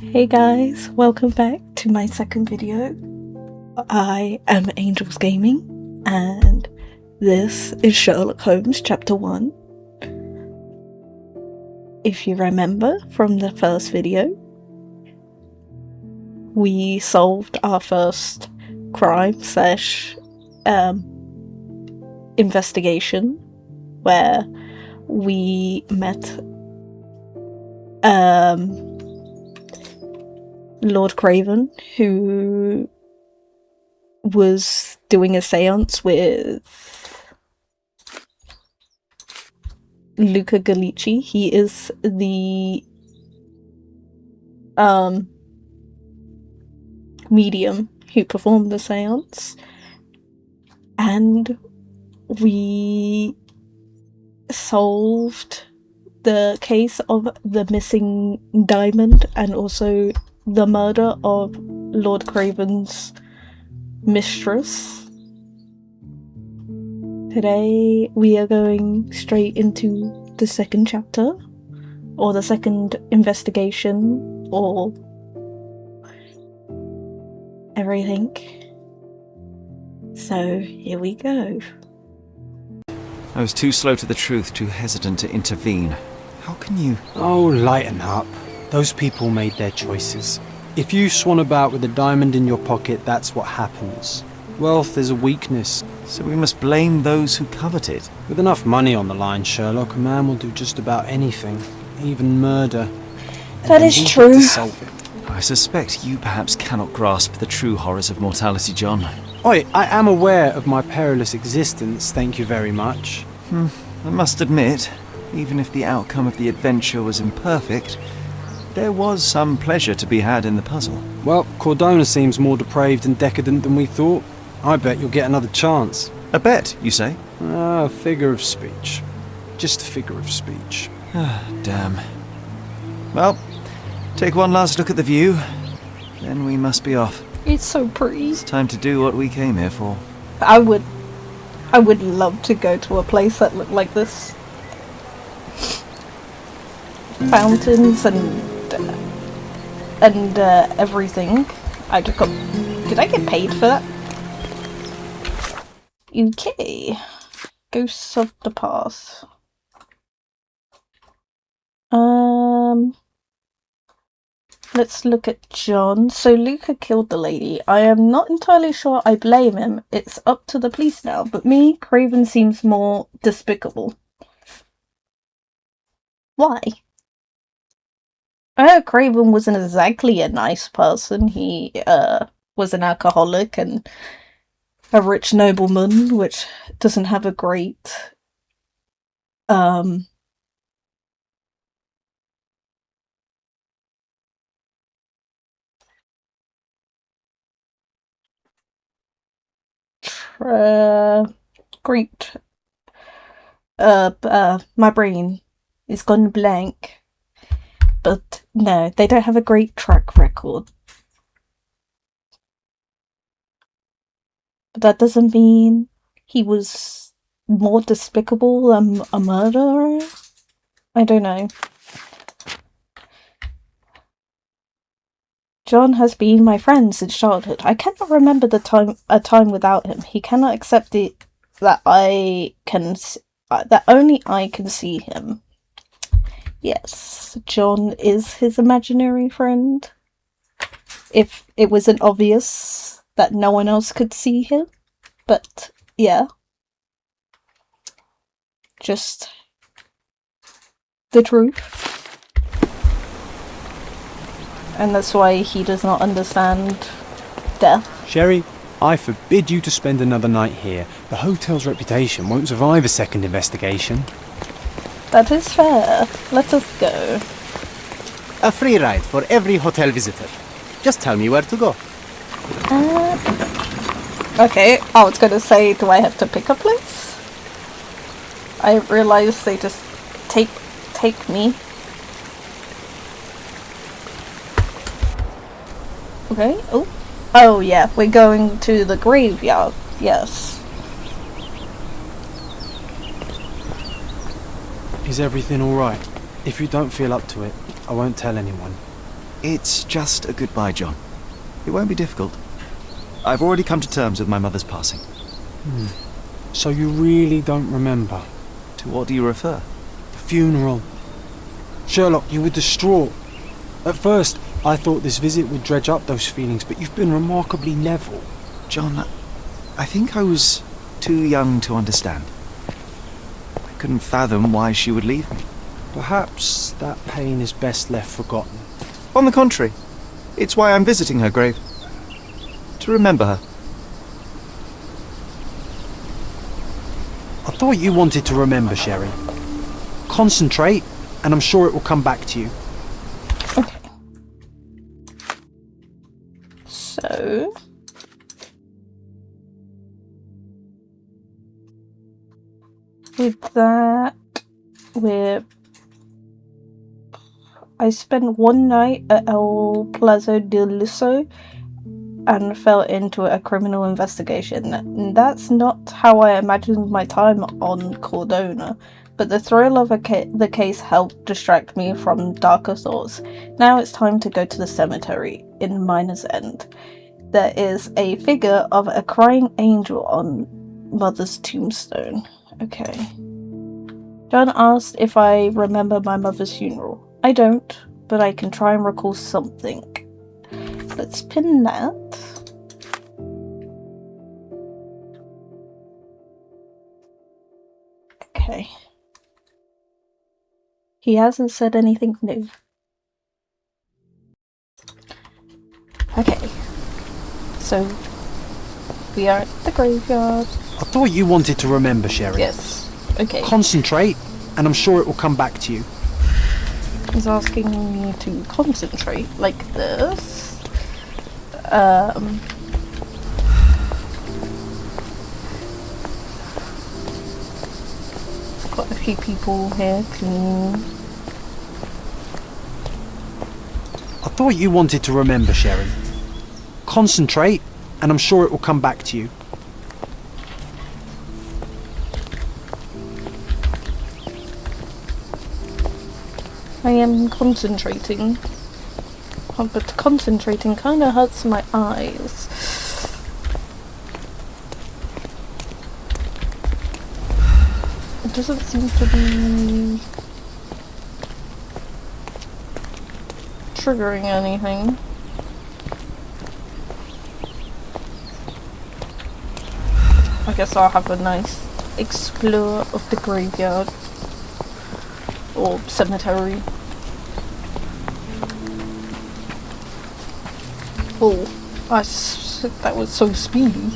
Hey guys, welcome back to my second video. I am Angels Gaming, and this is Sherlock Holmes Chapter One. If you remember from the first video, we solved our first crime / investigation, where we met Lord Craven, who was doing a seance with Luca Gallici. He is the medium who performed the seance, and we solved the case of the missing diamond and also the murder of Lord Craven's mistress. Today we are going straight into the second chapter, or the second investigation, or everything. So here we go. I was too slow to the truth, too hesitant to intervene. How can you... Oh, lighten up. Those people made their choices. If you swan about with a diamond in your pocket, that's what happens. Wealth is a weakness. So we must blame those who covet it? With enough money on the line, Sherlock, a man will do just about anything, even murder. That is true. To solve it. I suspect you perhaps cannot grasp the true horrors of mortality, John. Oi, I am aware of my perilous existence, thank you very much. I must admit, even if the outcome of the adventure was imperfect, there was some pleasure to be had in the puzzle. Well, Cordona seems more depraved and decadent than we thought. I bet you'll get another chance. A bet, you say? A figure of speech. Just a figure of speech. Damn. Well, take one last look at the view, then we must be off. It's so pretty. It's time to do what we came here for. I would love to go to a place that looked like this. Fountains and everything. Did I get paid for that? Okay. Ghosts of the past. Let's look at John. So Luca killed the lady. I am not entirely sure I blame him. It's up to the police now. But me, Craven seems more despicable. Why? I know Craven wasn't exactly a nice person. He was an alcoholic and a rich nobleman, which doesn't have a great great my brain is gone blank. But no, they don't have a great track record. But that doesn't mean he was more despicable than a murderer? I don't know. John has been my friend since childhood. I cannot remember a time without him. He cannot accept it that that only I can see him. Yes, John is his imaginary friend. If it wasn't obvious that no one else could see him. But, yeah. Just the truth. And that's why he does not understand death. Sherry, I forbid you to spend another night here. The hotel's reputation won't survive a second investigation. That is fair. Let us go. A free ride for every hotel visitor. Just tell me where to go. Okay, I was gonna say, do I have to pick a place? I realized they just take me. Okay, oh yeah, we're going to the graveyard, yes. Is everything alright? If you don't feel up to it, I won't tell anyone. It's just a goodbye, John. It won't be difficult. I've already come to terms with my mother's passing. So you really don't remember? To what do you refer? The funeral. Sherlock, you were distraught. At first, I thought this visit would dredge up those feelings, but you've been remarkably level. John, I think I was too young to understand. I couldn't fathom why she would leave me. Perhaps that pain is best left forgotten. On the contrary, it's why I'm visiting her grave. To remember her. I thought you wanted to remember, Sherry. Concentrate, and I'm sure it will come back to you. Okay. So... with that, I spent one night at El Plazo de Liso and fell into a criminal investigation. That's not how I imagined my time on Cordona, but the thrill of the case helped distract me from darker thoughts. Now it's time to go to the cemetery in Miner's End. There is a figure of a crying angel on Mother's tombstone. Okay. John asked if I remember my mother's funeral. I don't, but I can try and recall something. Let's pin that. Okay. He hasn't said anything new. Okay. So, we are at the graveyard. I thought you wanted to remember, Sherry. Yes. Okay. Concentrate, and I'm sure it will come back to you. He's asking me to concentrate like this. Quite a few people here can... I thought you wanted to remember, Sherry. Concentrate, and I'm sure it will come back to you. I am concentrating. But concentrating kind of hurts my eyes. It doesn't seem to be triggering anything. I guess I'll have a nice explore of the graveyard or cemetery. Oh, that was so speedy.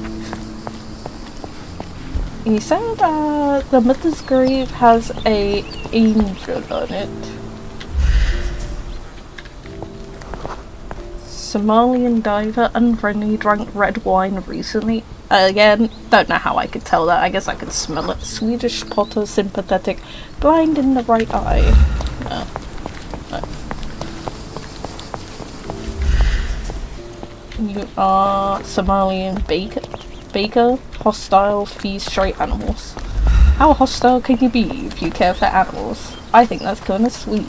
He said the mother's grave has a angel on it. Somalian diver, unfriendly, drank red wine recently. Again, don't know how I could tell that. I guess I could smell it. Swedish potter, sympathetic, blind in the right eye. No. You are Somalian baker, hostile, feed straight animals. How hostile can you be if you care for animals? I think that's kind of sweet.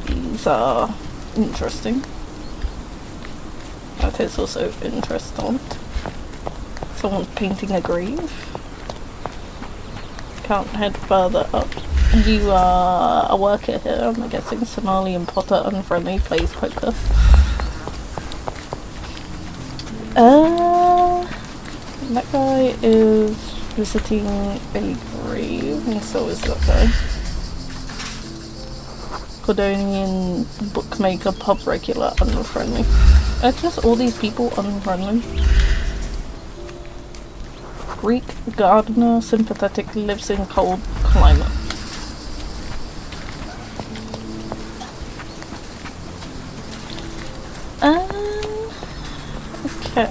These are interesting. That is also interesting. Someone's painting a grave. Can't head further up. You are a worker here, I'm guessing. Somalian potter, unfriendly, plays poker. That guy is visiting a grave, and so is that guy. Cordonian bookmaker, pub regular, unfriendly. Are just all these people unfriendly? Greek gardener, sympathetic, lives in cold climate. Okay.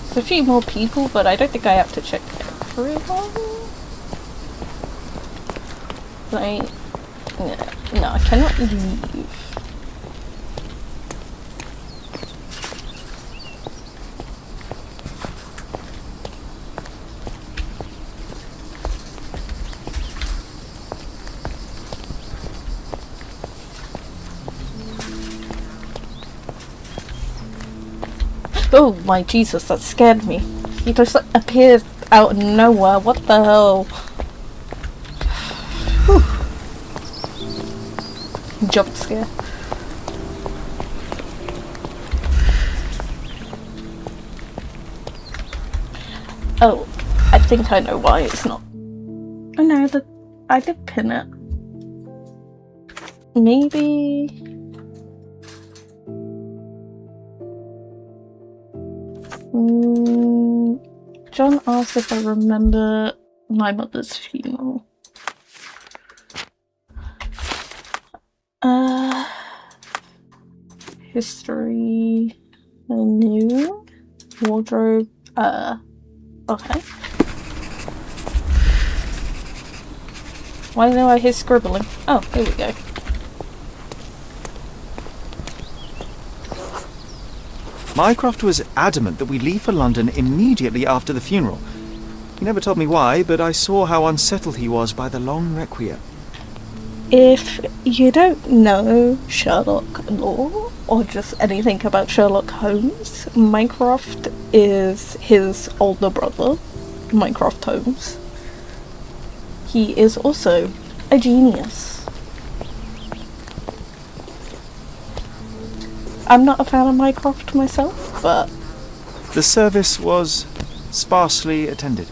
There's a few more people, but I don't think I have to check everyone. Like, no, I cannot leave. Oh my Jesus, that scared me. He just like, appeared out of nowhere. What the hell? Whew. Jump scare. Oh, I think I know why it's not. Oh no, I did pin it. Maybe... John asked if I remember my mother's funeral. History... New... Wardrobe... Okay. Why do I hear scribbling? Oh, here we go. Mycroft was adamant that we leave for London immediately after the funeral. He never told me why, but I saw how unsettled he was by the long requiem. If you don't know Sherlock lore, or just anything about Sherlock Holmes, Mycroft is his older brother, Mycroft Holmes. He is also a genius. I'm not a fan of Mycroft myself, but... The service was sparsely attended.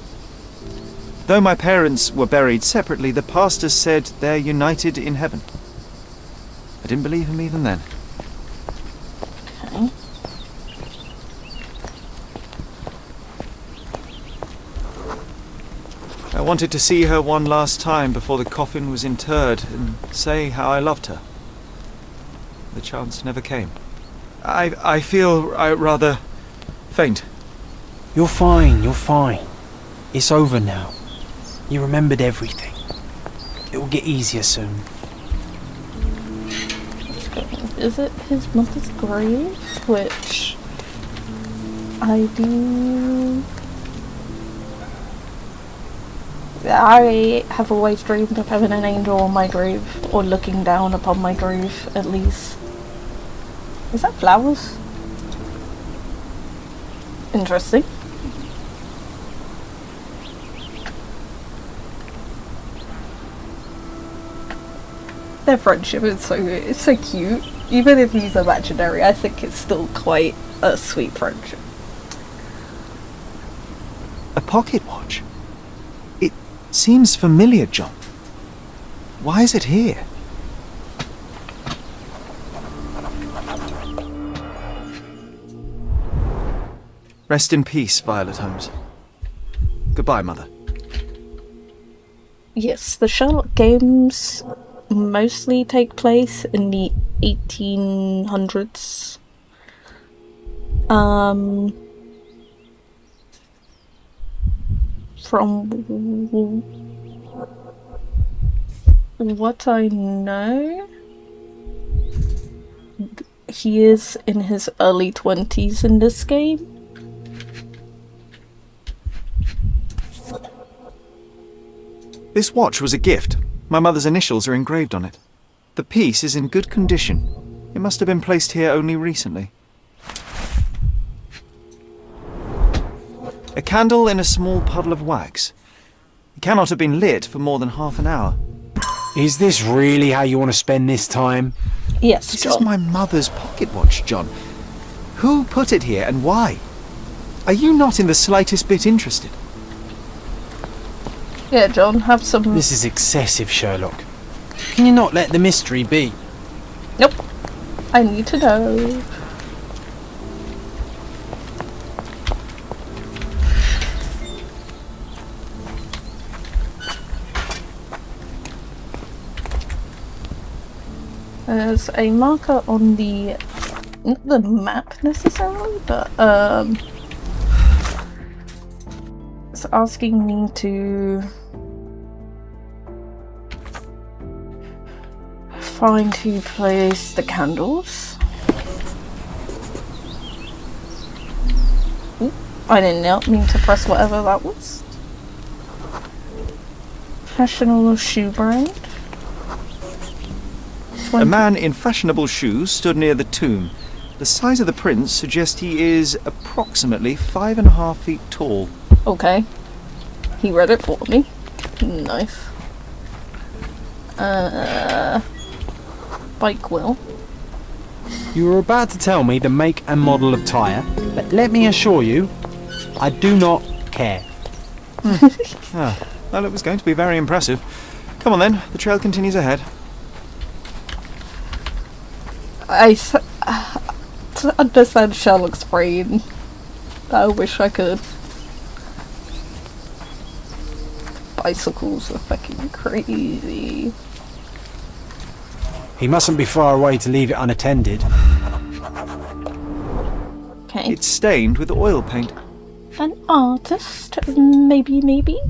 Though my parents were buried separately, the pastor said they're united in heaven. I didn't believe him even then. Okay. I wanted to see her one last time before the coffin was interred and say how I loved her. The chance never came. I feel rather faint. You're fine, you're fine. It's over now. You remembered everything. It will get easier soon. Is it his mother's grave? Which I do... I have always dreamed of having an angel on my grave, or looking down upon my grave, at least. Is that flowers? Interesting. Their friendship is so cute. Even if he's imaginary, I think it's still quite a sweet friendship. A pocket watch? It seems familiar, John. Why is it here? Rest in peace, Violet Holmes. Goodbye, Mother. Yes, the Sherlock games mostly take place in the 1800s. From what I know, he is in his early 20s in this game. This watch was a gift. My mother's initials are engraved on it. The piece is in good condition. It must have been placed here only recently. A candle in a small puddle of wax. It cannot have been lit for more than half an hour. Is this really how you want to spend this time? Yes, This John. is my mother's pocket watch, John. Who put it here and why? Are you not in the slightest bit interested? Yeah, John, have some... This is excessive, Sherlock. Can you not let the mystery be? Nope. I need to know. There's a marker on the... not the map necessarily, but it's asking me to find who placed the candles. Ooh, I didn't mean to press whatever that was. Fashionable shoe brand. A man in fashionable shoes stood near the tomb The size of the prints suggest he is approximately 5.5 feet tall. Okay. He read it for me. Nice. Bike wheel. You were about to tell me the make and model of tyre, but let me assure you, I do not care. Well, it was going to be very impressive. Come on then, the trail continues ahead. To understand Sherlock's brain, I wish I could. Bicycles are fucking crazy. He mustn't be far away to leave it unattended. Okay. It's stained with oil paint. An artist? Maybe?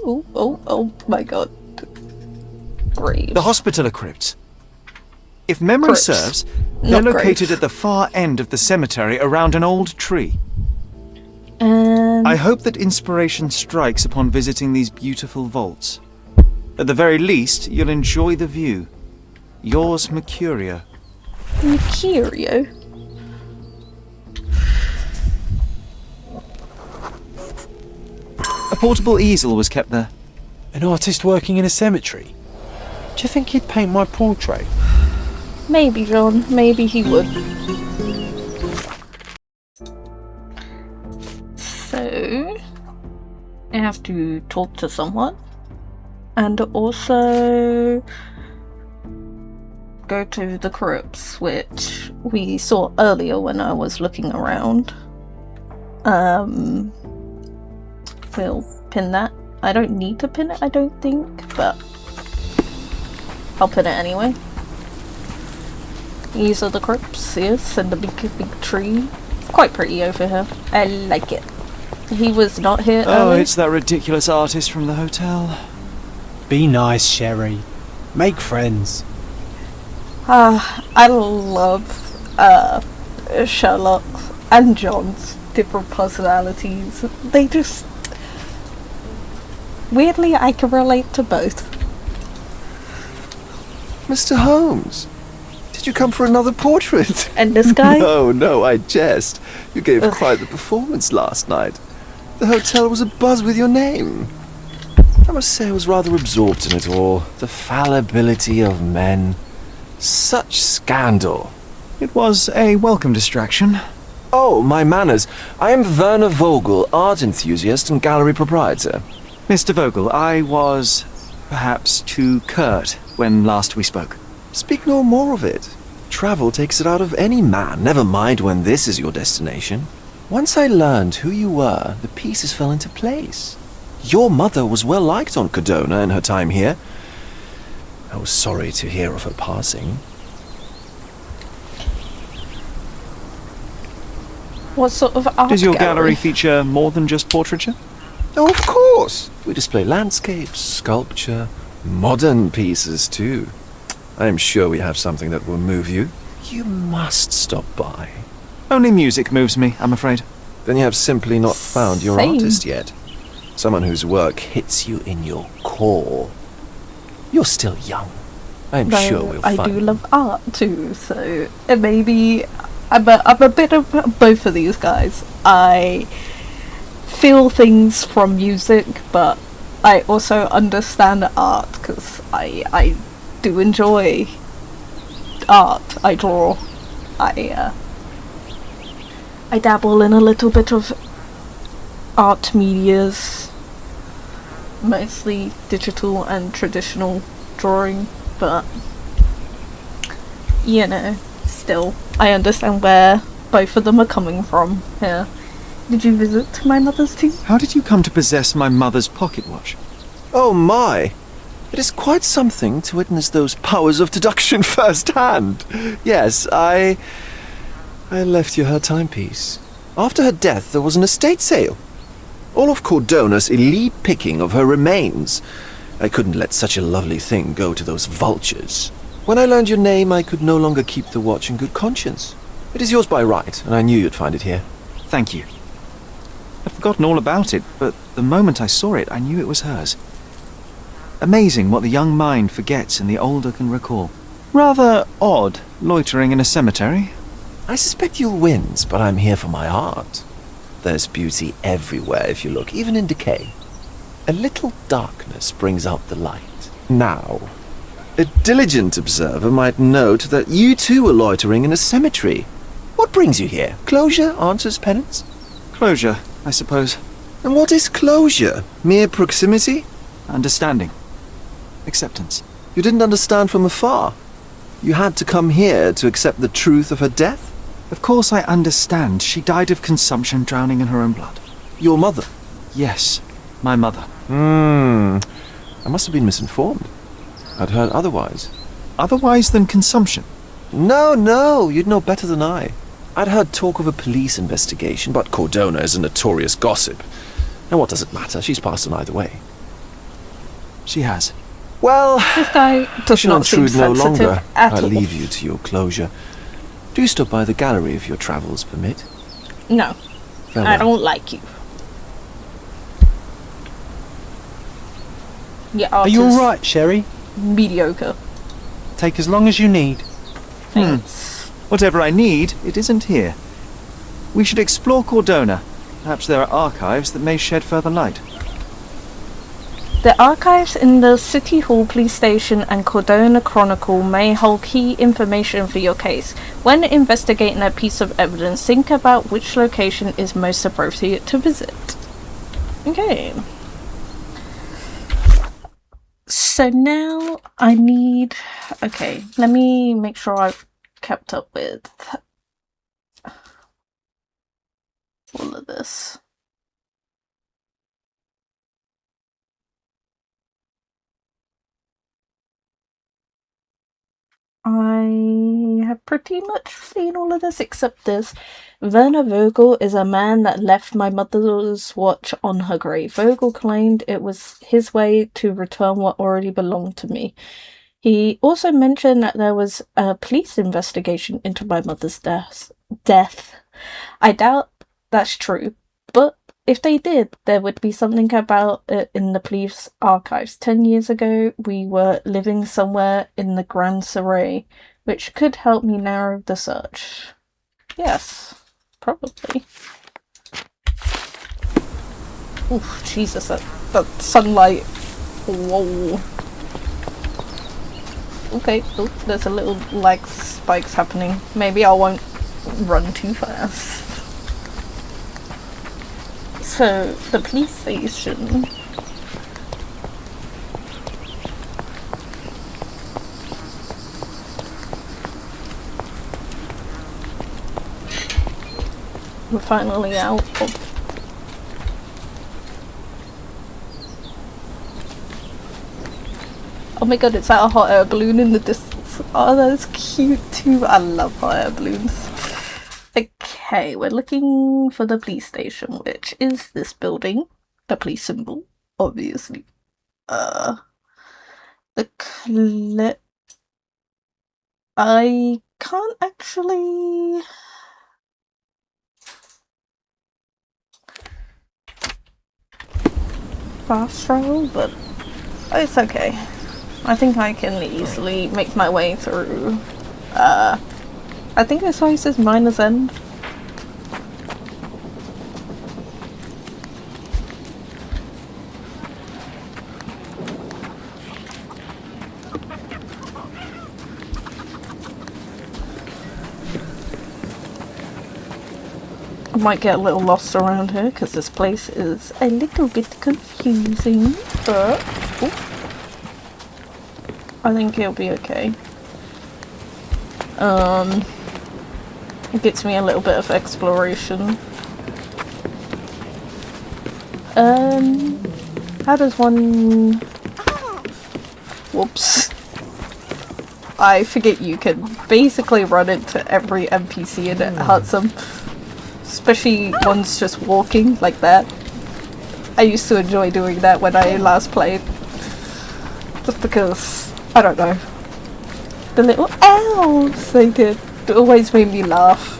Oh my god. Brave. The hospitaller crypts. If memory Crypts. serves, they're Not located graves. at the far end of the cemetery around an old tree. And I hope that inspiration strikes upon visiting these beautiful vaults. At the very least, you'll enjoy the view. Yours, Mercurio. Mercurio. A portable easel was kept there. An artist working in a cemetery? Do you think he'd paint my portrait? Maybe, John. Maybe he would. So, I have to talk to someone. And also go to the crypts, which we saw earlier when I was looking around. We'll pin that. I don't need to pin it, I don't think, but I'll pin it anyway. These are the crypts, yes, and the big tree. It's quite pretty over here. I like it. He was not here Oh, earlier. it's that ridiculous artist from the hotel. Be nice, Sherry. Make friends. I love Sherlock and John's different personalities. They just... Weirdly, I can relate to both. Mr. Holmes, did you come for another portrait? And this guy? No, I jest. You gave Ugh. quite the performance last night. The hotel was abuzz with your name. I must say I was rather absorbed in it all. The fallibility of men. Such scandal. It was a welcome distraction. Oh, my manners. I am Werner Vogel, art enthusiast and gallery proprietor. Mr. Vogel, I was perhaps too curt when last we spoke. Speak no more of it. Travel takes it out of any man, never mind when this is your destination. Once I learned who you were, the pieces fell into place. Your mother was well liked on Codona in her time here. I was sorry to hear of her passing. What sort of art Does your gallery feature more than just portraiture? Oh, of course! We display landscapes, sculpture, modern pieces too. I am sure we have something that will move you. You must stop by. Only music moves me, I'm afraid. Then you have simply not found your Same. artist yet. Someone whose work hits you in your core. You're still young. I'm sure we'll I find... do love art too, so maybe I'm a bit of both of these guys. I feel things from music, but I also understand art because I do enjoy art. I draw. I dabble in a little bit of art medias, mostly digital and traditional drawing, but you know, still I understand where both of them are coming from here. Did you visit my mother's too? How did you come to possess my mother's pocket watch? Oh my! It is quite something to witness those powers of deduction firsthand. Yes, I left you her timepiece. After her death, there was an estate sale. All of Cordona's elite picking of her remains. I couldn't let such a lovely thing go to those vultures. When I learned your name, I could no longer keep the watch in good conscience. It is yours by right, and I knew you'd find it here. Thank you. I'd forgotten all about it, but the moment I saw it, I knew it was hers. Amazing what the young mind forgets and the older can recall. Rather odd, loitering in a cemetery. I suspect you'll win, but I'm here for my art. There's beauty everywhere if you look, even in decay. A little darkness brings out the light. Now, a diligent observer might note that you too are loitering in a cemetery. What brings you here? Closure answers penance? Closure, I suppose. And what is closure? Mere proximity? Understanding. Acceptance. You didn't understand from afar. You had to come here to accept the truth of her death? Of course I understand. She died of consumption, drowning in her own blood. Your mother? Yes, my mother. I must have been misinformed. I'd heard otherwise. Otherwise than consumption? No, you'd know better than I. I'd heard talk of a police investigation, but Cordona is a notorious gossip. And what does it matter? She's passed on either way. She has. Well, This guy does should not seem intrude no sensitive longer. at I'll all. leave you to your closure. Do stop by the gallery if your travels permit. No, Farewell. I don't like you. Yeah, Are you alright, Sherry? mediocre. Take as long as you need. Thanks. Whatever I need, it isn't here. We should explore Cordona. Perhaps there are archives that may shed further light. The archives in the City Hall Police Station and Cordona Chronicle may hold key information for your case. When investigating a piece of evidence, think about which location is most appropriate to visit. Okay. So now I need... Okay, let me make sure I've kept up with all of this. I have pretty much seen all of this except this. Werner Vogel is a man that left my mother's watch on her grave. Vogel claimed it was his way to return what already belonged to me. He also mentioned that there was a police investigation into my mother's death. I doubt that's true, but if they did, there would be something about it in the police archives. 10 years ago, we were living somewhere in the Grand Serais, which could help me narrow the search. Yes, probably. Oof, Jesus, that sunlight. Whoa. Okay, oh, there's a little lag spikes happening. Maybe I won't run too fast. So, the police station. We're finally out of... Oh my god, it's that a hot air balloon in the distance. Oh, that's cute too. I love hot air balloons. Okay, we're looking for the police station, which is this building. The police symbol, obviously. The clip... I can't actually... fast travel, but it's okay. I think I can easily make my way through. I think this place is Miner's End. I might get a little lost around here because this place is a little bit confusing, but I think it'll be okay. It gets me a little bit of exploration. How does one... Whoops. I forget you can basically run into every NPC and it hurts them. Especially ones just walking like that. I used to enjoy doing that when I last played. Just because, I don't know. The little elves they did. It always made me laugh.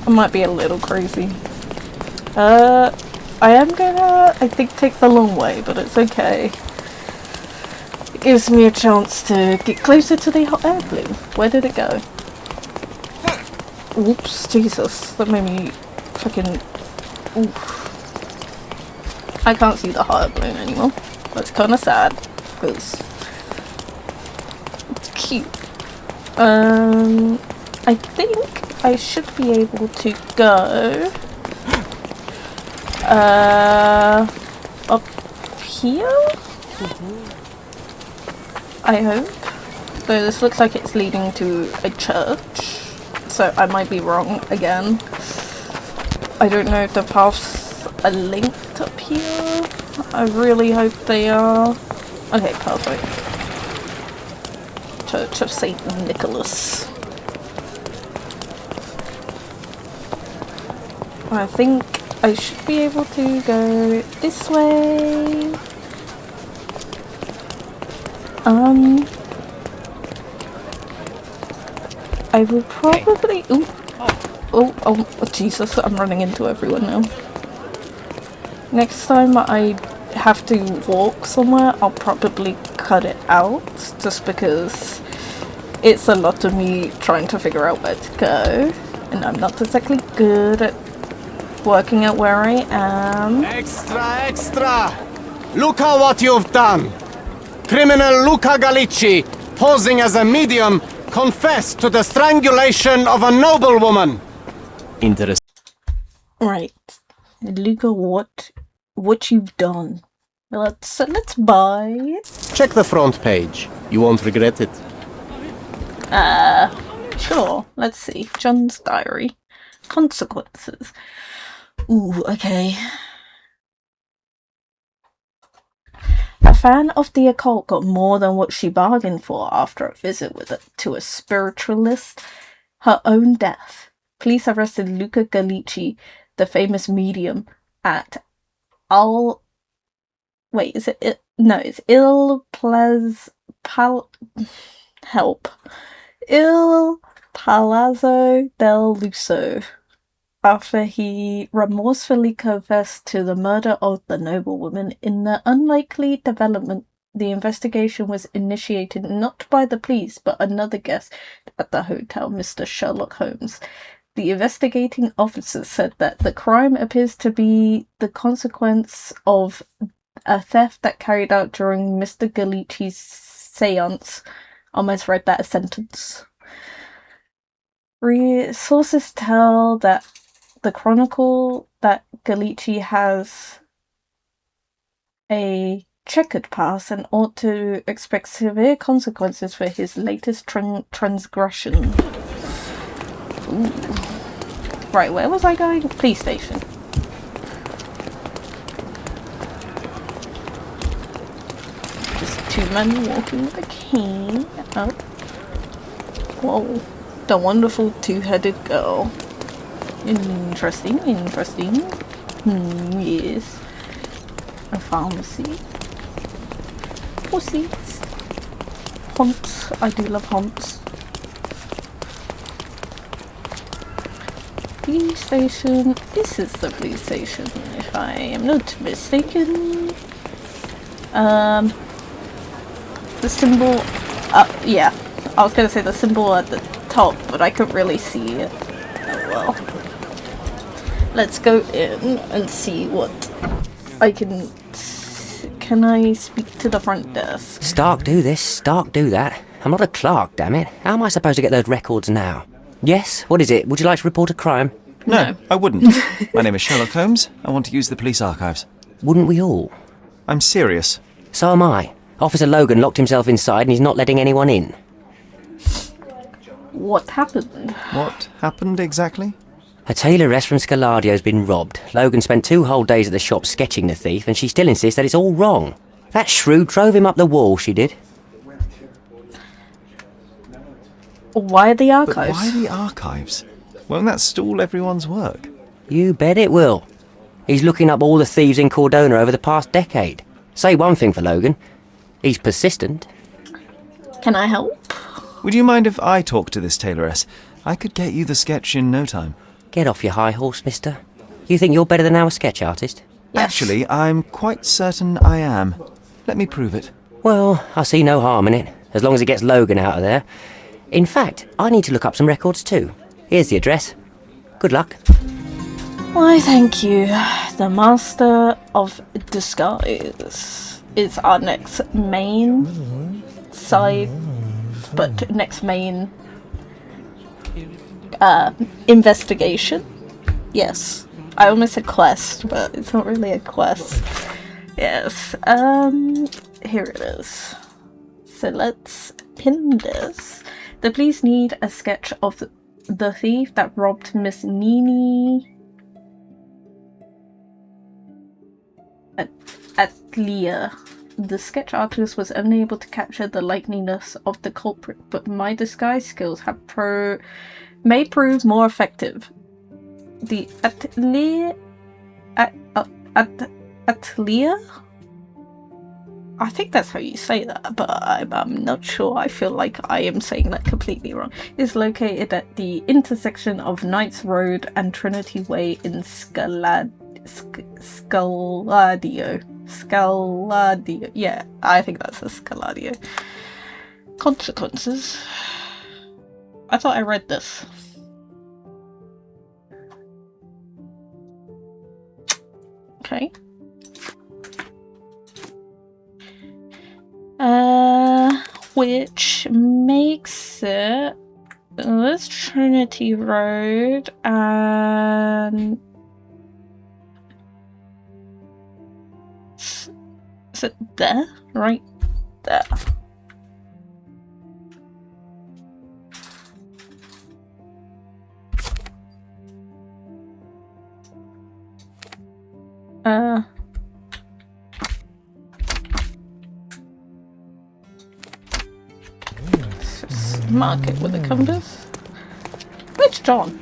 I might be a little crazy. I am gonna, I think, take the long way, but it's okay. It gives me a chance to get closer to the hot air balloon. Where did it go? Whoops, Jesus. That made me fucking... Oof. I can't see the heart balloon anymore. That's kind of sad, because it's cute. I think I should be able to go up here? I hope. So this looks like it's leading to a church, so I might be wrong again. I don't know if the paths are linked up here. I really hope they are. Okay, perfect. Church of Saint Nicholas. I think I should be able to go this way. I will probably... Ooh. Oh, Jesus, I'm running into everyone now. Next time I have to walk somewhere, I'll probably cut it out, just because it's a lot of me trying to figure out where to go, and I'm not exactly good at working out where I am. Extra! Look at what you've done! Criminal Luca Gallicci, posing as a medium, confessed to the strangulation of a noblewoman. Interesting. Right, Luca, what you've done? Let's buy it. Check the front page. You won't regret it. Sure. Let's see. John's diary. Consequences. Ooh, okay. A fan of the occult got more than what she bargained for after a visit to a spiritualist. Her own death. Police arrested Luca Gallicci, the famous medium, at it's Il Palazzo del Lusso, after he remorsefully confessed to the murder of the noblewoman. In the unlikely development, the investigation was initiated not by the police, but another guest at the hotel, Mr. Sherlock Holmes. The investigating officer said that the crime appears to be the consequence of a theft that carried out during Mr. Gallicci's seance. Almost read that as a sentence. Sources tell that the Chronicle that Gallicci has a checkered past and ought to expect severe consequences for his latest transgression. Ooh. Right, where was I going? Police station. Just two men walking with a cane. Oh. Whoa. The wonderful two-headed girl. Interesting. Yes. A pharmacy. Pussies. Haunts. I do love haunts. Police station. This is the police station, if I am not mistaken. The symbol. Yeah. I was gonna say the symbol at the top, but I couldn't really see it. Oh well. Let's go in and see what I can. Can I speak to the front desk? Stark do this, Stark do that. I'm not a clerk, damn it. How am I supposed to get those records now? Yes? What is it? Would you like to report a crime? No, I wouldn't. My name is Sherlock Holmes. I want to use the police archives. Wouldn't we all? I'm serious. So am I. Officer Logan locked himself inside and he's not letting anyone in. What happened? What happened exactly? A tailoress from Scaladio's been robbed. Logan spent 2 whole days at the shop sketching the thief, and she still insists that it's all wrong. That shrew drove him up the wall, she did. Why the archives? But why the archives? Won't that stall everyone's work? You bet it will. He's looking up all the thieves in Cordona over the past decade. Say one thing for Logan. He's persistent. Can I help? Would you mind if I talk to this tailoress? I could get you the sketch in no time. Get off your high horse, mister. You think you're better than our sketch artist? Yes. Actually, I'm quite certain I am. Let me prove it. Well, I see no harm in it, as long as it gets Logan out of there. In fact, I need to look up some records too. Here's the address. Good luck. Why, thank you. The Master of Disguise is our next main side, but next main investigation. Yes, I almost said quest, but it's not really a quest. Yes. Here it is. So let's pin this. The police need a sketch of the thief that robbed Miss Nini Atlia. The sketch artist was unable to capture the likeliness of the culprit, but my disguise skills may prove more effective. The Atlia? I think that's how you say that, but I'm not sure. I feel like I am saying that completely wrong. Is located at the intersection of Knights Road and Trinity Way in Scaladio. Yeah, I think that's a Scaladio. Consequences. I thought I read this. Okay. Which makes it this Trinity Road and is it there? Right there. Just mark it with a compass. Which John?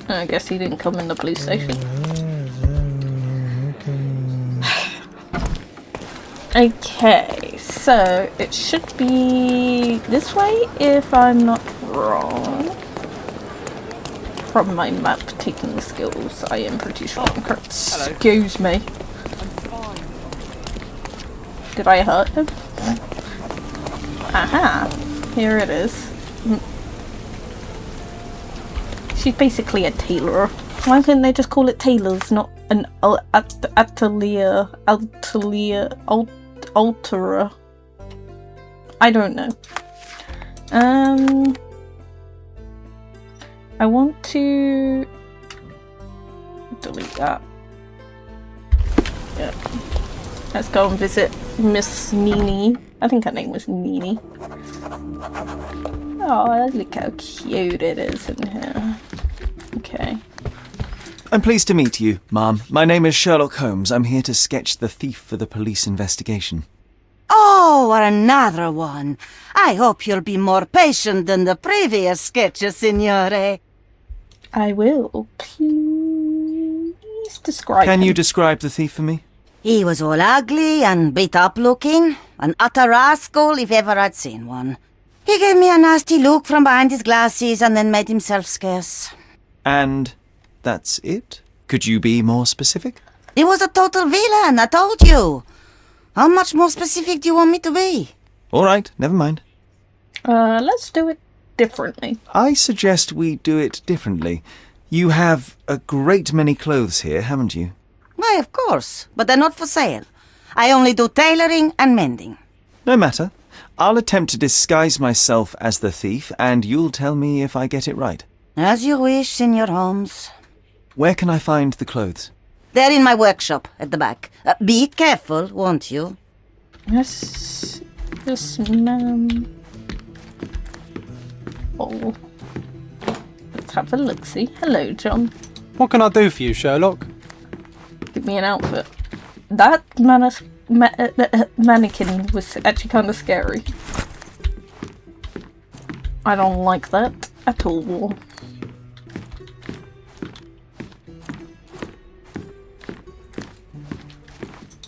I guess he didn't come in the police station. Okay, so it should be this way if I'm not wrong. From my map taking skills, I am pretty sure I'm correct. Excuse me. Did I hurt him? Aha! Here it is. She's basically a tailor. Why couldn't they just call it tailors, not an atelier, alterer? I don't know. I want to delete that. Yeah. Let's go and visit Miss Nini. I think her name was Nini. Oh, look how cute it is in here. Okay. I'm pleased to meet you, ma'am. My name is Sherlock Holmes. I'm here to sketch the thief for the police investigation. Oh, another one. I hope you'll be more patient than the previous sketches, signore. I will. Please describe Can him. you describe the thief for me? He was all ugly and beat-up looking. An utter rascal if ever I'd seen one. He gave me a nasty look from behind his glasses and then made himself scarce. And that's it? Could you be more specific? He was a total villain, I told you. How much more specific do you want me to be? All right, never mind. Let's do it differently. I suggest we do it differently. You have a great many clothes here, haven't you? Why, of course, but they're not for sale. I only do tailoring and mending. No matter. I'll attempt to disguise myself as the thief, and you'll tell me if I get it right. As you wish, Signor Holmes. Where can I find the clothes? They're in my workshop at the back. Be careful, won't you? Yes, ma'am. Oh. Let's have a look-see. Hello, John. What can I do for you, Sherlock? Give me an outfit. That mannequin was actually kind of scary. I don't like that at all.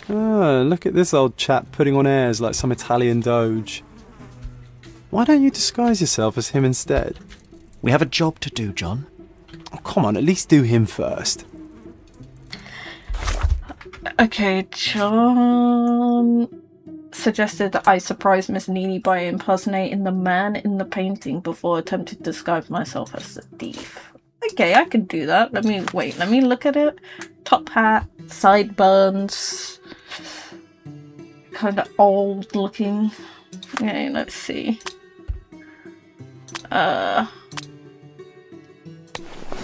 Ah, look at this old chap putting on airs like some Italian doge. Why don't you disguise yourself as him instead? We have a job to do, John. Oh, come on, at least do him first. Okay, John. suggested that I surprise Miss Nini by impersonating the man in the painting before attempting to disguise myself as the thief. Okay, I can do that. Let me look at it. Top hat, sideburns, kind of old looking. Okay, let's see.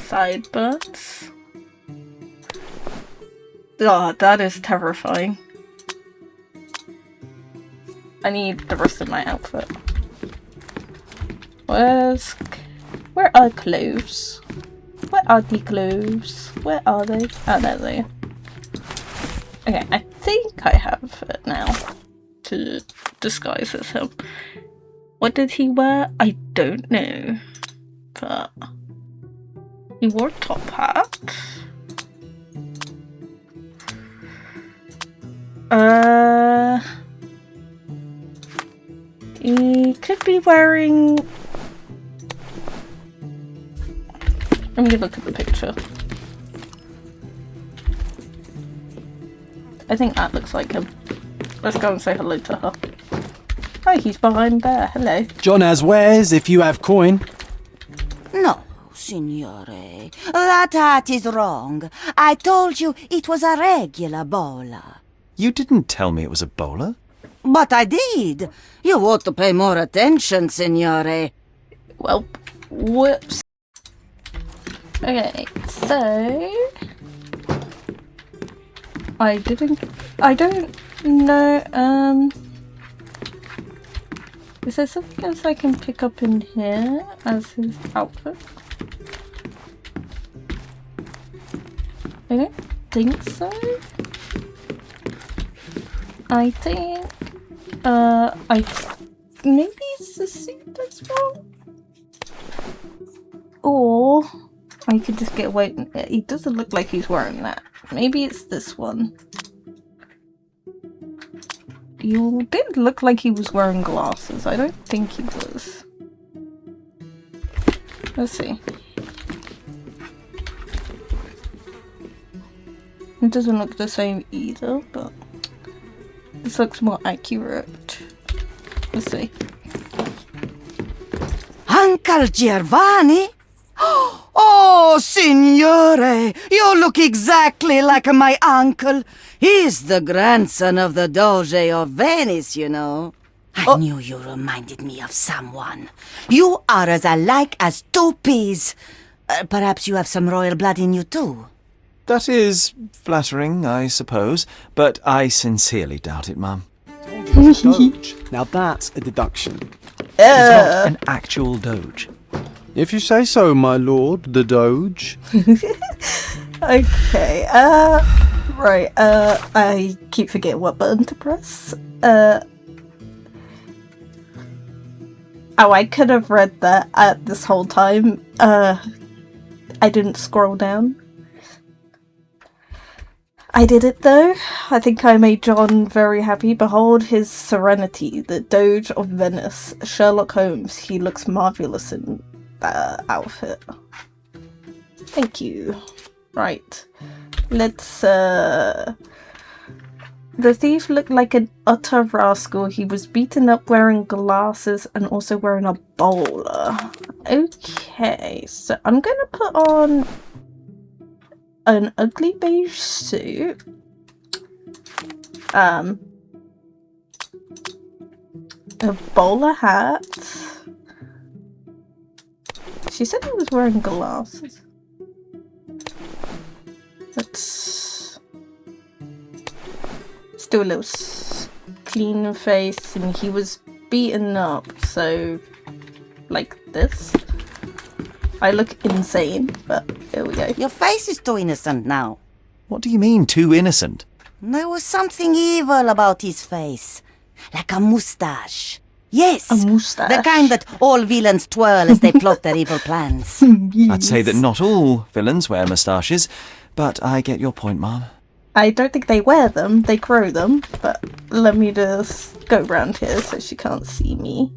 Sideburns. Oh, that is terrifying. I need the rest of my outfit. Where are clothes? Where are the clothes? Where are they? Oh, there they are. Okay, I think I have it now to disguise as him. What did he wear? I don't know. But he wore a top hat. He could be wearing... Let me look at the picture. I think that looks like him. Let's go and say hello to her. Oh, he's behind there. Hello. John has wares if you have coin. No, signore. That hat is wrong. I told you it was a regular bowler. You didn't tell me it was a bowler. But I did. You ought to pay more attention, signore. Well, whoops. Okay, so... I don't know, is there something else I can pick up in here as his outfit? I don't think so. I think, maybe it's the suit as well? Or I could just get away. He doesn't look like he's wearing that. Maybe it's this one. You didn't look like he was wearing glasses. I don't think he was. Let's see. It doesn't look the same either, but this looks more accurate. Let's see. Uncle Giovanni? Oh, signore, you look exactly like my uncle. He's the grandson of the Doge of Venice, you know. I knew you reminded me of someone. You are as alike as two peas. Perhaps you have some royal blood in you too. That is flattering, I suppose, but I sincerely doubt it, Mum. Doge. Now that's a deduction. It's not an actual doge. If you say so, my lord, the Doge. Okay, right, I keep forgetting what button to press. Oh, I could have read that this whole time. I didn't scroll down. I did it though. I think I made John very happy. Behold his serenity, the Doge of Venice. Sherlock Holmes, he looks marvellous in that outfit. Thank you. Right. Let's, The thief looked like an utter rascal. He was beaten up wearing glasses and also wearing a bowler. Okay, so I'm gonna put on an ugly beige suit. A bowler hat. She said he was wearing glasses. Let's do a little clean face, and he was beaten up, so like this. I look insane, but here we go. Your face is too innocent now. What do you mean, too innocent? There was something evil about his face. Like a moustache. Yes, A moustache. the kind that all villains twirl as they plot their evil plans. I'd say that not all villains wear moustaches, but I get your point, Mom. I don't think they wear them, they grow them, but let me just go around here so she can't see me.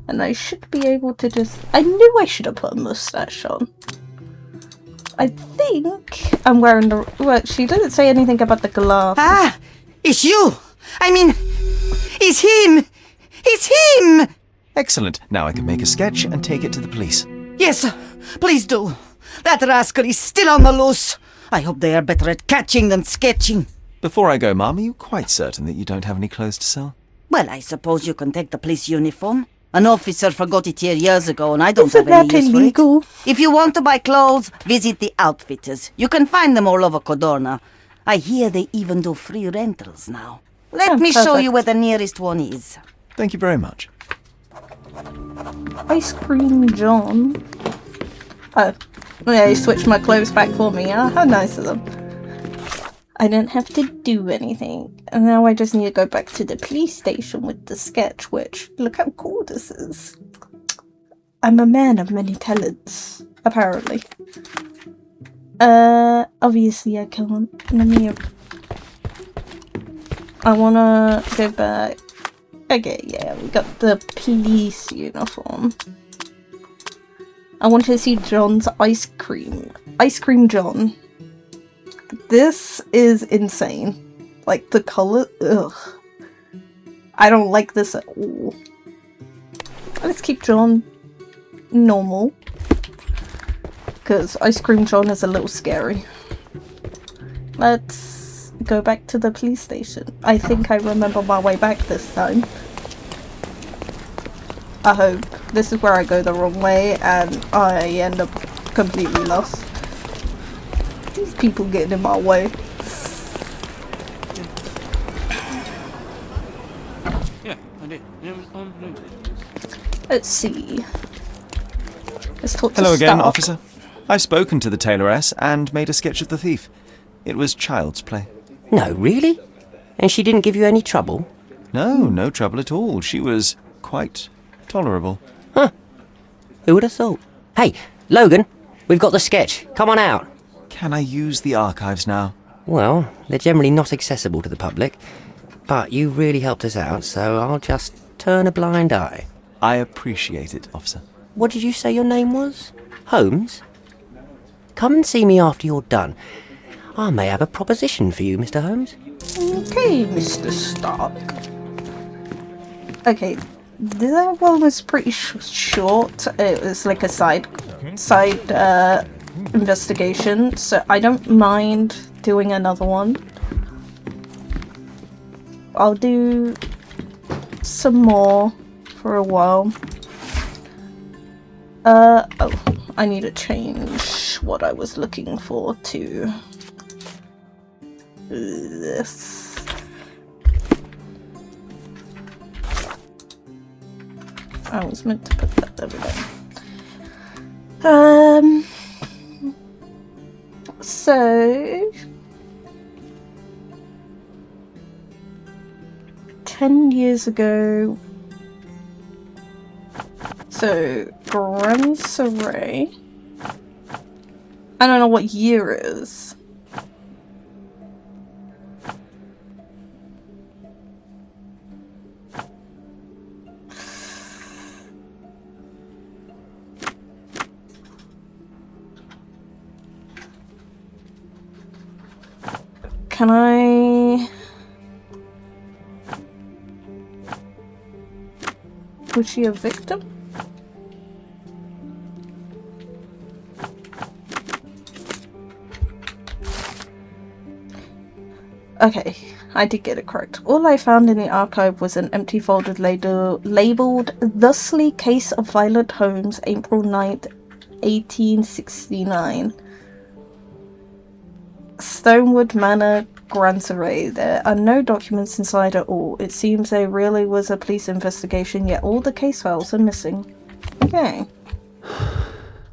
And I should be able to just... I knew I should have put a moustache on. I think I'm wearing the... Well, she didn't say anything about the glass. Ah, it's you! I mean, It's him! It's him! Excellent. Now I can make a sketch and take it to the police. Yes, please do. That rascal is still on the loose. I hope they are better at catching than sketching. Before I go, Mum, are you quite certain that you don't have any clothes to sell? Well, I suppose you can take the police uniform. An officer forgot it here years ago, and I don't Isn't have any that use illegal? for it. If you want to buy clothes, visit the outfitters. You can find them all over Codorna. I hear they even do free rentals now. Let Oh, me show you perfect. where the nearest one is. Thank you very much. Ice Cream John. Oh. Yeah, he switched my clothes back for me. How nice of them. I didn't have to do anything. And now I just need to go back to the police station with the sketch, which, look how cool this is. I'm a man of many talents, apparently. Obviously I can't. Let me... I wanna go back. Okay, yeah, we got the police uniform. I want to see John's ice cream. Ice Cream John. This is insane. Like, the color... Ugh. I don't like this at all. Let's keep John normal. Because Ice Cream John is a little scary. Let's go back to the police station. I think I remember my way back this time. I hope. This is where I go the wrong way and I end up completely lost. These people getting in my way. Yeah, I did. Let's see. Let's talk to Hello again, staff. officer. I've spoken to the tailoress and made a sketch of the thief. It was child's play. No, really? And she didn't give you any trouble? No, no trouble at all. She was quite tolerable. Who would have thought? Hey, Logan, we've got the sketch. Come on out. Can I use the archives now? Well, they're generally not accessible to the public, but you really helped us out, so I'll just turn a blind eye. I appreciate it, officer. What did you say your name was? Holmes? Come and see me after you're done. I may have a proposition for you, Mr. Holmes. Okay, Mr. Stark. Okay, that one was pretty short. It was like a side investigation, so I don't mind doing another one. I'll do some more for a while. Oh, I need to change what I was looking for to this. I was meant to put that over there. So 10 years ago. So Grand Saray. I don't know what year it is. Can I... Was she a victim? Okay, I did get it correct. All I found in the archive was an empty folder labelled Thusly Case of Violet Holmes, April 9th, 1869. Stonewood Manor, Grand Saray. There are no documents inside at all. It seems there really was a police investigation, yet all the case files are missing. Okay.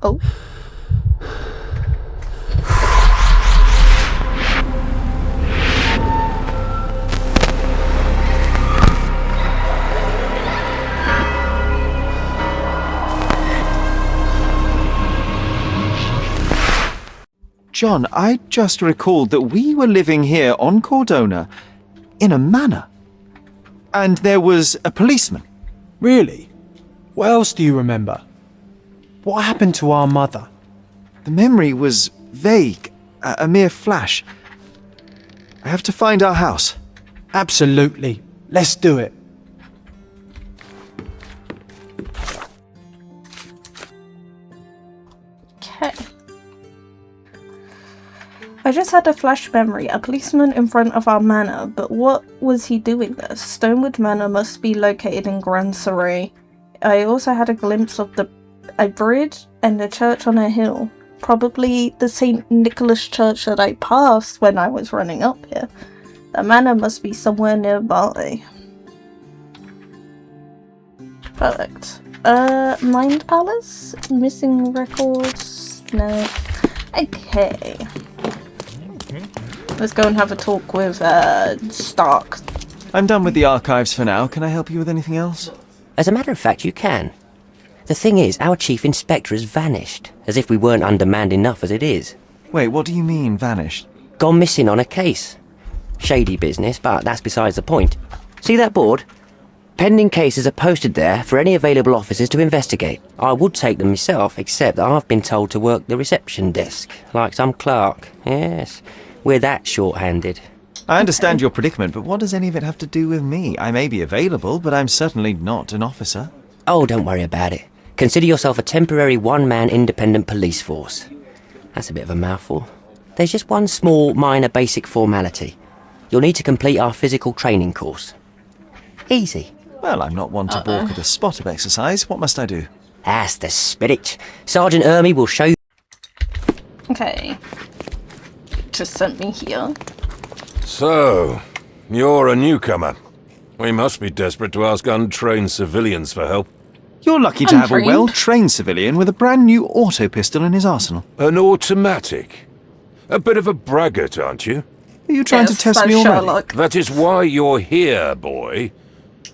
Oh. John, I just recalled that we were living here on Cordona, in a manor. And there was a policeman. Really? What else do you remember? What happened to our mother? The memory was vague, a mere flash. I have to find our house. Absolutely. Let's do it. Okay. I just had a flash memory. A policeman in front of our manor, but what was he doing there? Stonewood Manor must be located in Grand Surrey. I also had a glimpse of a bridge and a church on a hill. Probably the St. Nicholas Church that I passed when I was running up here. The manor must be somewhere nearby. Perfect. Mind Palace? Missing records? No. Okay. Let's go and have a talk with, Stark. I'm done with the archives for now. Can I help you with anything else? As a matter of fact, you can. The thing is, our chief inspector has vanished, as if we weren't undermanned enough as it is. Wait, what do you mean, vanished? Gone missing on a case. Shady business, but that's besides the point. See that board? Pending cases are posted there for any available officers to investigate. I would take them myself, except that I've been told to work the reception desk, like some clerk. Yes, we're that short-handed. I understand your predicament, but what does any of it have to do with me? I may be available, but I'm certainly not an officer. Oh, don't worry about it. Consider yourself a temporary one-man independent police force. That's a bit of a mouthful. There's just one small, minor basic formality. You'll need to complete our physical training course. Easy. Well, I'm not one to balk at a spot of exercise. What must I do? That's the spirit. Sergeant Ermy will show you. Okay. Just sent me here. So, you're a newcomer. We must be desperate to ask untrained civilians for help. You're lucky to have a Untrained? well-trained civilian with a brand new auto pistol in his arsenal. An automatic. A bit of a braggart, aren't you? Are you trying to Yes, test that's me already? Sherlock. That is why you're here, boy.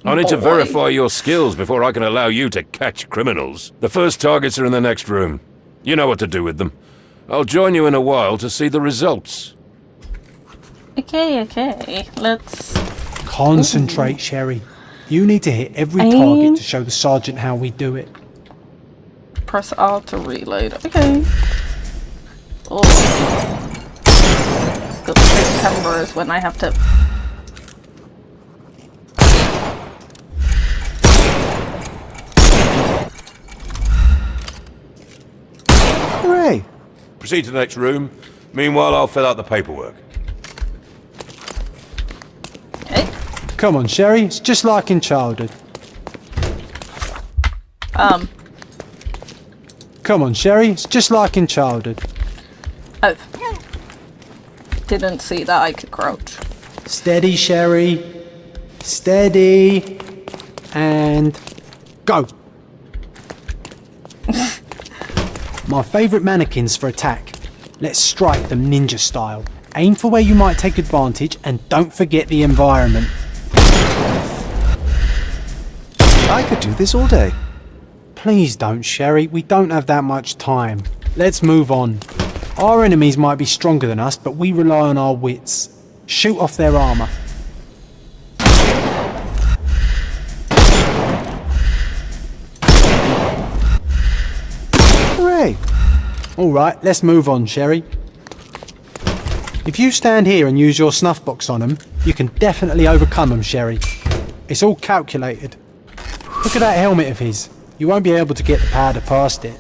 I need to Boy. verify your skills before I can allow you to catch criminals. The first targets are in the next room. You know what to do with them. I'll join you in a while to see the results. Okay. Let's... Concentrate, Sherry. You need to hit every target to show the sergeant how we do it. Press R to reload. Okay. Oh. Still the camera is when I have to... Hooray! Proceed to the next room. Meanwhile, I'll fill out the paperwork. Okay. Come on, Sherry. It's just like in childhood. Come on, Sherry. It's just like in childhood. Oh. Didn't see that I could crouch. Steady, Sherry. Steady. And go. My favourite mannequins for attack. Let's strike them ninja style. Aim for where you might take advantage and don't forget the environment. I could do this all day. Please don't, Sherry. We don't have that much time. Let's move on. Our enemies might be stronger than us, but we rely on our wits. Shoot off their armour. Hooray! Alright, let's move on, Sherry. If you stand here and use your snuff box on them, you can definitely overcome them, Sherry. It's all calculated. Look at that helmet of his. You won't be able to get the powder past it.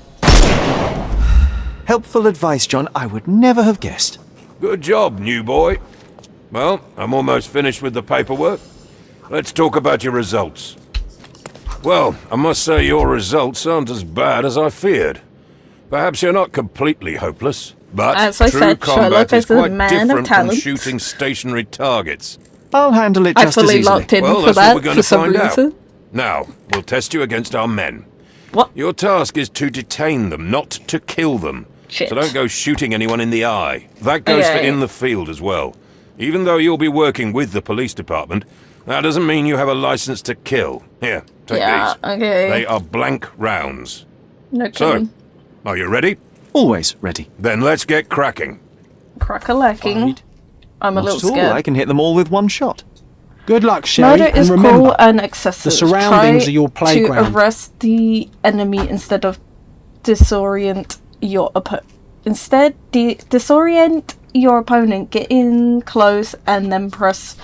Helpful advice, John. I would never have guessed. Good job, new boy. Well, I'm almost finished with the paperwork. Let's talk about your results. Well, I must say your results aren't as bad as I feared. Perhaps you're not completely hopeless, but As I true said, combat Sherlock is is a quite man of different from talent. shooting stationary targets. I'll handle it I just as fully easily. locked in Well, for that's what that we're going for to some find reason. out. Now, we'll test you against our men. What? Your task is to detain them, not to kill them. Shit. So don't go shooting anyone in the eye. That goes for Okay. in the field as well. Even though you'll be working with the police department, that doesn't mean you have a license to kill. Here, take Yeah, these. okay. They are blank rounds. No So, kidding. are you ready? Always ready. Then let's get cracking. Crack-a-lacking. I'm a Not little at all. I scared. can hit them all with one shot. Good luck, Sherry, Murder and is remember, cruel and excessive. the surroundings Try are your playground. to arrest the enemy instead of disorient your opponent. Instead, disorient your opponent. Get in close and then press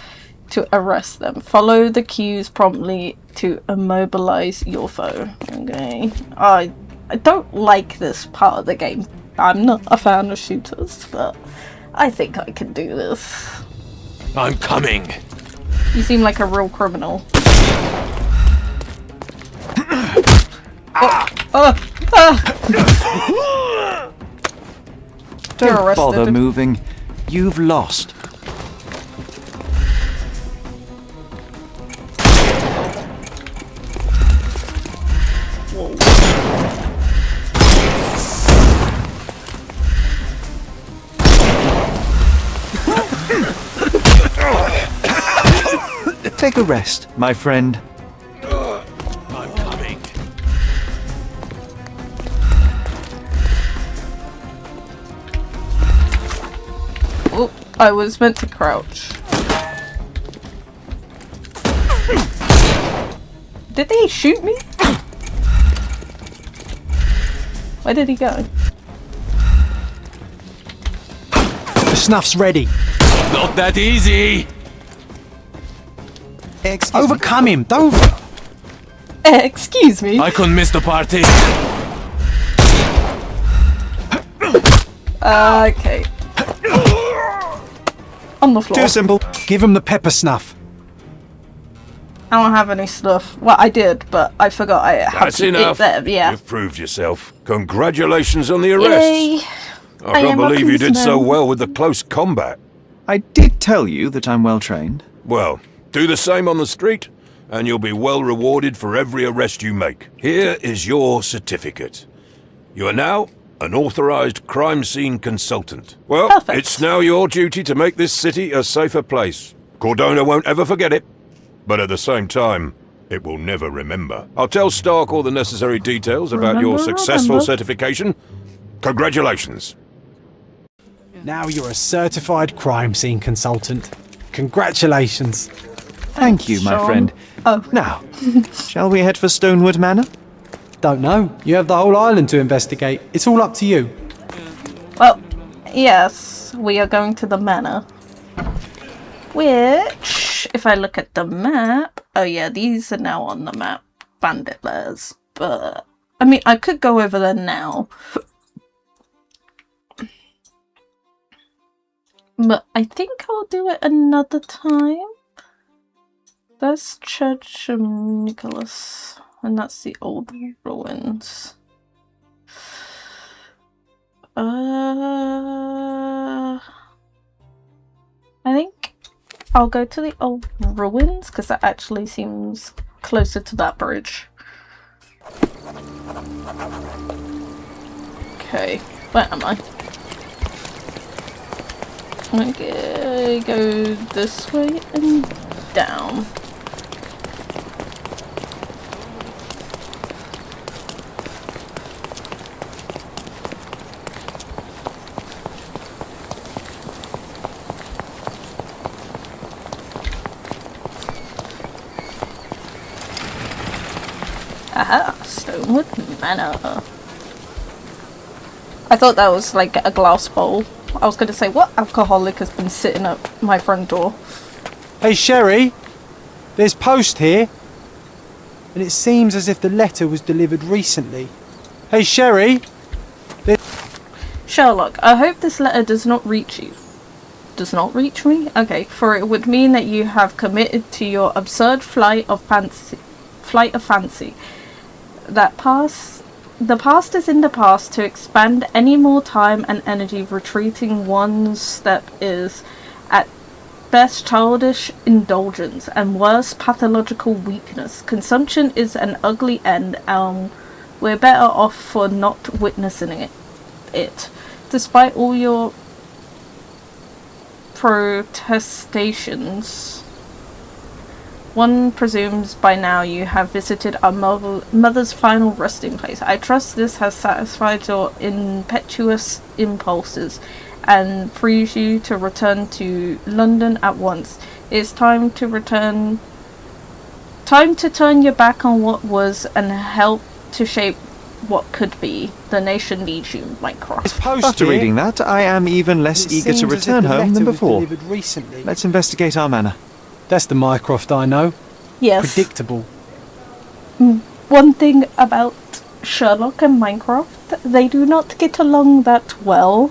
to arrest them. Follow the cues promptly to immobilize your foe. Okay. I don't like this part of the game I'm not a fan of shooters, but I think I can do this. I'm coming. You seem like a real criminal. Don't bother moving. You've lost. Take a rest, my friend. I'm coming. Oh, I was meant to crouch. Did they shoot me? Where did he go? The snuff's ready. Not that easy. Overcome him, don't... Excuse me. I couldn't miss the party. Okay. On the floor. Too simple. Give him the pepper snuff. I don't have any stuff. Well, I did, but I forgot I had That's to enough. eat them. Yeah. You've proved yourself. Congratulations on the arrest. Yay. I can't am a believe you did so policeman. well with the close combat. I did tell you that I'm well trained. Well, do the same on the street, and you'll be well rewarded for every arrest you make. Here is your certificate. You are now an authorized crime scene consultant. Well, Perfect. it's now your duty to make this city a safer place. Cordona won't ever forget it, but at the same time, it will never remember. I'll tell Stark all the necessary details about your successful certification. Congratulations. Now you're a certified crime scene consultant. Congratulations. Thank you, my Sean. friend. Oh. Now, shall we head for Stonewood Manor? Don't know. You have the whole island to investigate. It's all up to you. Well, yes, we are going to the manor. Which, if I look at the map... Oh yeah, these are now on the map. Bandit lairs. But, I mean, I could go over there now. But I think I'll do it another time. That's Church of Nicholas. And that's the old ruins. I think I'll go to the old ruins because that actually seems closer to that bridge. Okay, where am I? Okay, go this way and down. Aha, Stonewood Manor. I thought that was like a glass bowl. I was going to say, what alcoholic has been sitting at my front door? Hey, Sherry. There's post here. And it seems as if the letter was delivered recently. Hey, Sherry. Sherlock, I hope this letter does not reach you. Does not reach me? Okay, for it would mean that you have committed to your absurd flight of fancy. The past is in the past. To expand any more time and energy retreating one step is, at best, childish indulgence and worse, pathological weakness. Consumption is an ugly end, and we're better off for not witnessing it. Despite all your protestations, one presumes by now you have visited our mother's final resting place. I trust this has satisfied your impetuous impulses and frees you to return to London at once. It's time to turn your back on what was and help to shape what could be. The nation needs you, Mycroft. After reading that, I am even less eager to return home than before. Let's investigate our manor. That's the Mycroft I know. Yes. Predictable. One thing about Sherlock and Minecraft they do not get along that well.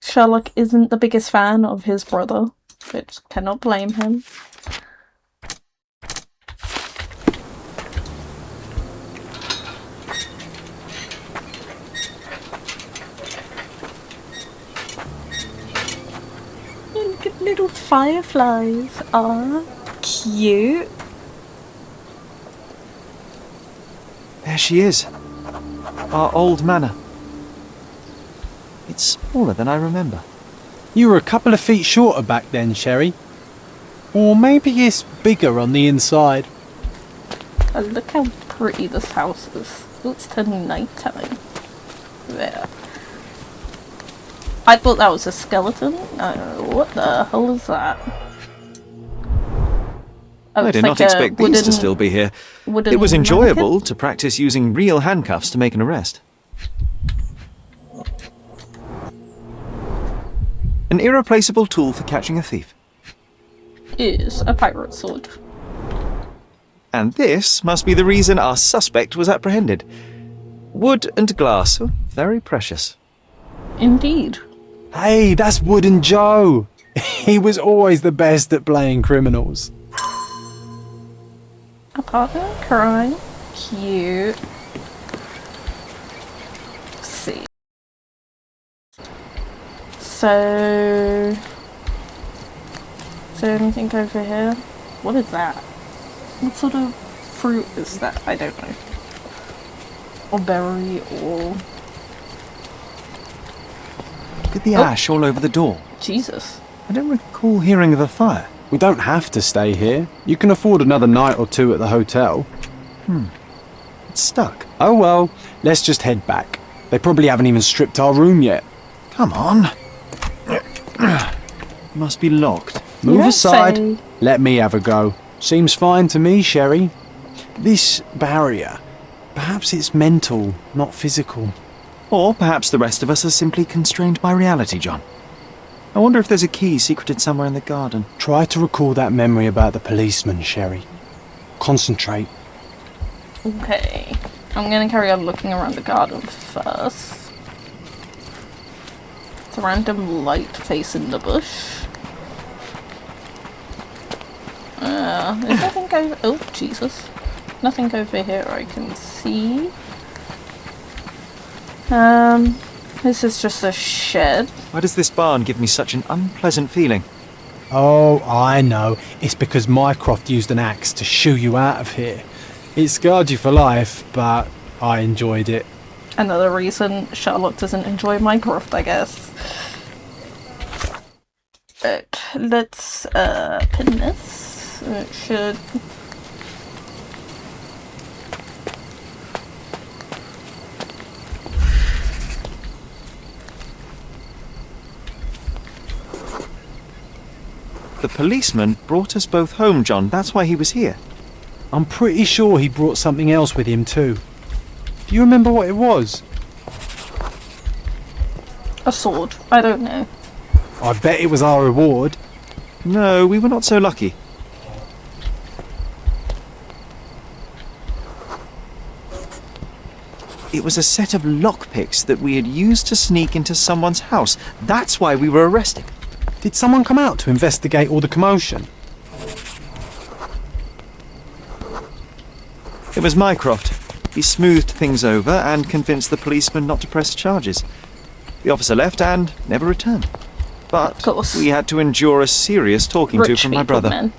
Sherlock isn't the biggest fan of his brother, which cannot blame him. Look at little fireflies. Ah, cute. There she is. Our old manor. It's smaller than I remember. You were a couple of feet shorter back then, Sherry. Or maybe it's bigger on the inside. Oh, look how pretty this house is. It's turning nighttime. There. I thought that was a skeleton. What the hell is that? Oh, I did not expect these to still be here. It was enjoyable to practice using real handcuffs to make an arrest. An irreplaceable tool for catching a thief. Is a pirate sword. And this must be the reason our suspect was apprehended. Wood and glass, very precious. Indeed. Hey, that's Wooden Joe. He was always the best at playing criminals. A partner in crime. Cute. Let's see. So... Is there anything over here? What is that? What sort of fruit is that? I don't know. Or berry, or... Look at the ash all over the door. Jesus. I don't recall hearing of a fire. We don't have to stay here. You can afford another night or two at the hotel. It's stuck. Oh well, let's just head back. They probably haven't even stripped our room yet. Come on. Must be locked. Move aside. Say. Let me have a go. Seems fine to me, Sherry. This barrier, perhaps it's mental, not physical. Or perhaps the rest of us are simply constrained by reality, John. I wonder if there's a key secreted somewhere in the garden. Try to recall that memory about the policeman, Sherry. Concentrate. Okay. I'm gonna carry on looking around the garden first. It's a random light face in the bush. There's nothing over... Oh, Jesus. Nothing over here I can see. This is just a shed. Why does this barn give me such an unpleasant feeling? Oh, I know. It's because Mycroft used an axe to shoo you out of here. It scarred you for life, but I enjoyed it. Another reason Sherlock doesn't enjoy Minecraft, I guess. Right, let's pin this. It should... The policeman brought us both home, John. That's why he was here. I'm pretty sure he brought something else with him too. Do you remember what it was? A sword. I don't know. I bet it was our reward. No, we were not so lucky. It was a set of lockpicks that we had used to sneak into someone's house. That's why we were arrested. Did someone come out to investigate all the commotion? It was Mycroft. He smoothed things over and convinced the policeman not to press charges. The officer left and never returned. But Of course. we had to endure a serious talking to Rich from my people, brother. man.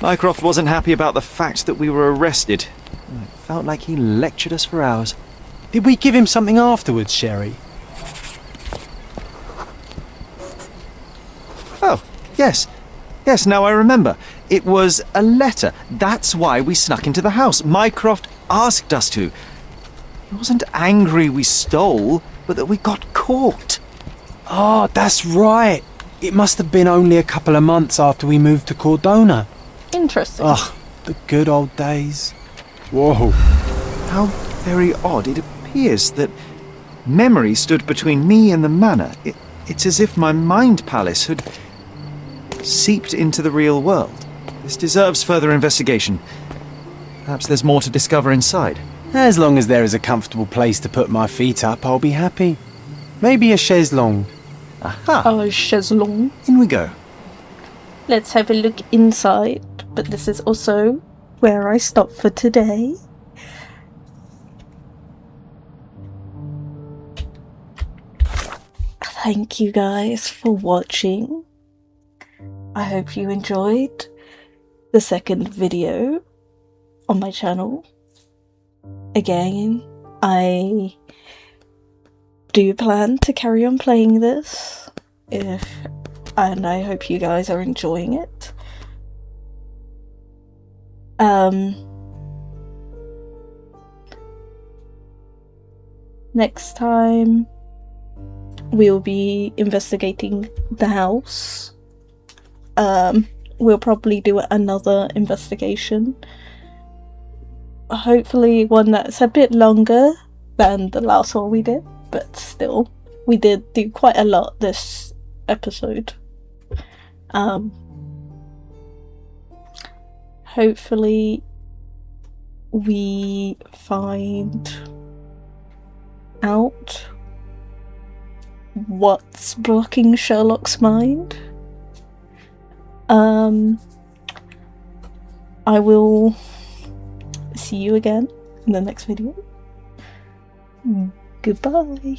Mycroft wasn't happy about the fact that we were arrested. It felt like he lectured us for hours. Did we give him something afterwards, Sherry? Oh, yes. Yes, now I remember. It was a letter. That's why we snuck into the house. Mycroft asked us to. He wasn't angry we stole, but that we got caught. Oh, that's right. It must have been only a couple of months after we moved to Cordona. Interesting. Ugh, the good old days. Whoa. How very odd. It appears that memory stood between me and the manor. It's as if my mind palace had seeped into the real world. This deserves further investigation. Perhaps there's more to discover inside. As long as there is a comfortable place to put my feet up, I'll be happy. Maybe a chaise longue. Aha! Oh, chaise longue. In we go. Let's have a look inside. But this is also where I stop for today. Thank you guys for watching. I hope you enjoyed the second video on my channel. Again, I do plan to carry on playing this, and I hope you guys are enjoying it. Next time we'll be investigating the house. We'll probably do another investigation. Hopefully one that's a bit longer than the last one we did, but still, we did do quite a lot this episode. Hopefully we find out what's blocking Sherlock's mind. I will see you again in the next video. Goodbye.